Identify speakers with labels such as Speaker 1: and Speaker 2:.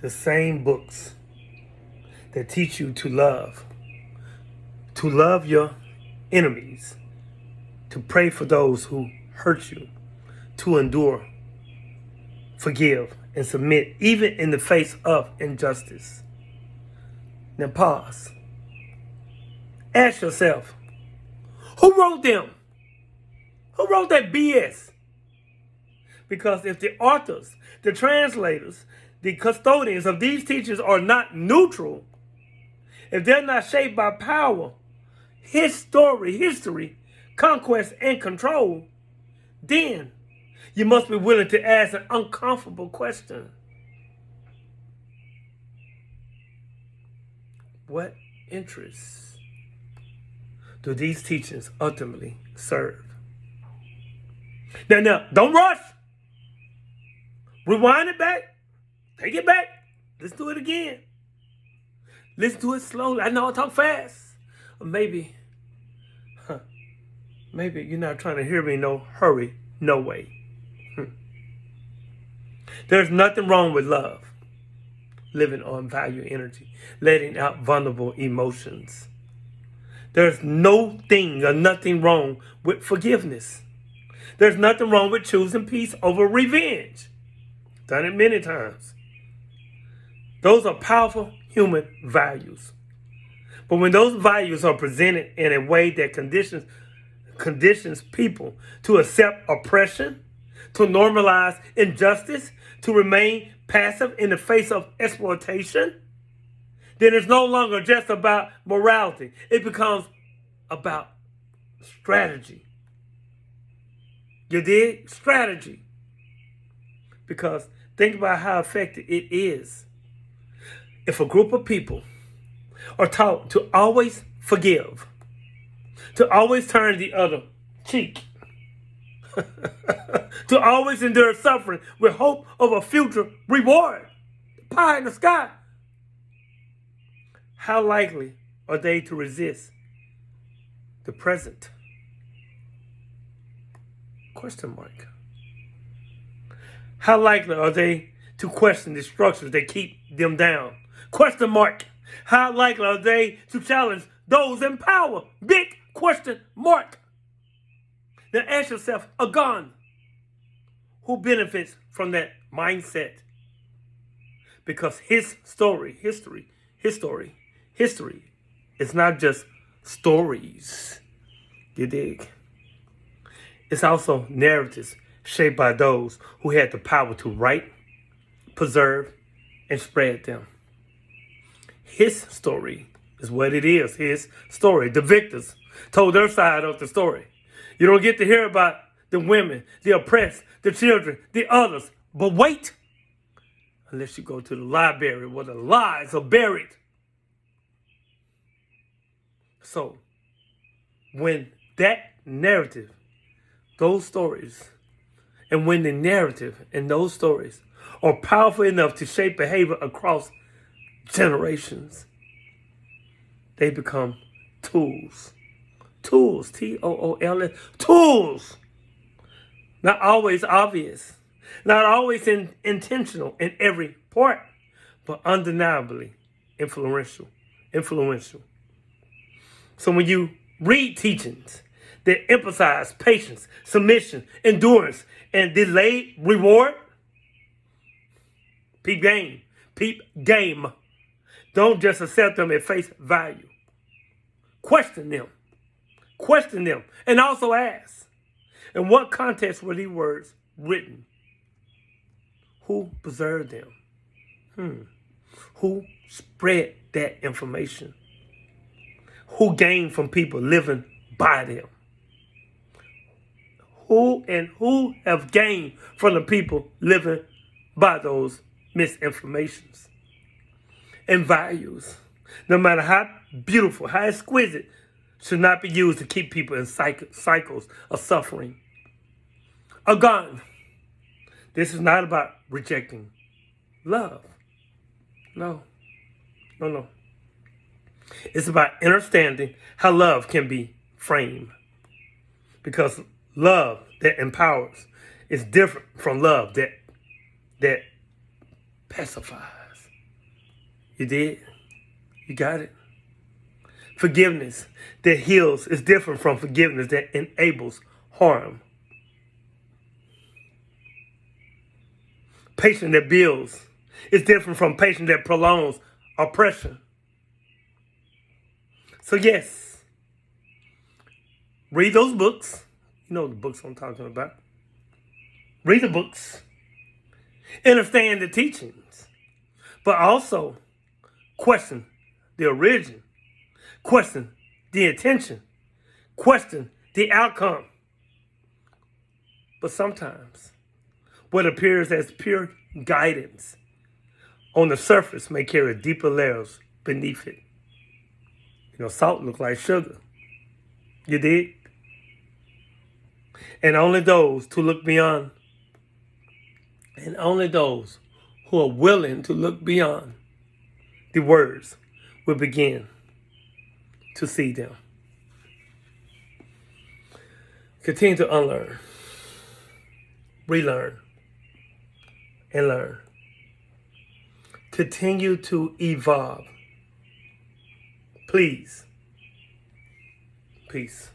Speaker 1: the same books that teach you to love your enemies, to pray for those who hurt you, to endure, forgive, and submit, even in the face of injustice. Now pause. Ask yourself, who wrote them? Who wrote that BS? Because if the authors, the translators, the custodians of these teachings are not neutral, if they're not shaped by power, history, conquest, and control, then you must be willing to ask an uncomfortable question. What interests do these teachings ultimately serve? Now, don't rush. Rewind it back. Take it back. Let's do it again. Let's do it slowly. I know I talk fast. Or maybe you're not trying to hear me. No hurry, no way. There's nothing wrong with love, living on value energy, letting out vulnerable emotions. There's no thing or nothing wrong with forgiveness. There's nothing wrong with choosing peace over revenge. Done it many times. Those are powerful human values. But when those values are presented in a way that conditions people to accept oppression, to normalize injustice, to remain passive in the face of exploitation, then it's no longer just about morality. It becomes about strategy. You dig? Strategy. Because think about how effective it is. If a group of people are taught to always forgive, to always turn the other cheek, to always endure suffering with hope of a future reward, pie in the sky, how likely are they to resist the present? Question mark. How likely are they to question the structures that keep them down? Question mark. How likely are they to challenge those in power? Big question mark. Now ask yourself, again, who benefits from that mindset? Because history is not just stories. You dig? It's also narratives shaped by those who had the power to write, preserve, and spread them. His story is what it is. His story. The victors told their side of the story. You don't get to hear about the women, the oppressed, the children, the others. But wait, unless you go to the library where the lies are buried. So, when that narrative, those stories, and when the narrative and those stories are powerful enough to shape behavior across generations, they become tools. Tools, T-O-O-L-S, tools. Not always obvious, not always intentional in every part, but undeniably influential. So when you read teachings that emphasize patience, submission, endurance, and delayed reward, peep game. Don't just accept them at face value. Question them, and also ask, in what context were these words written? Who preserved them? Who spread that information? Who gained from people living by them? Who have gained from the people living by those misinformations? And values, no matter how beautiful, how exquisite, should not be used to keep people in cycles of suffering. Again, this is not about rejecting love. No. It's about understanding how love can be framed. Because love that empowers is different from love that pacifies. You did. You got it. Forgiveness that heals is different from forgiveness that enables harm. Patience that builds is different from patience that prolongs oppression. So yes, read those books. You know the books I'm talking about. Read the books. Understand the teachings. But also question the origin. Question the intention. Question the outcome. But sometimes what appears as pure guidance on the surface may carry deeper layers beneath it. You know, salt looks like sugar. You did? And only those who look beyond, and only those who are willing to look beyond the words will begin to see them. Continue to unlearn, relearn, and learn. Continue to evolve. Please. Peace.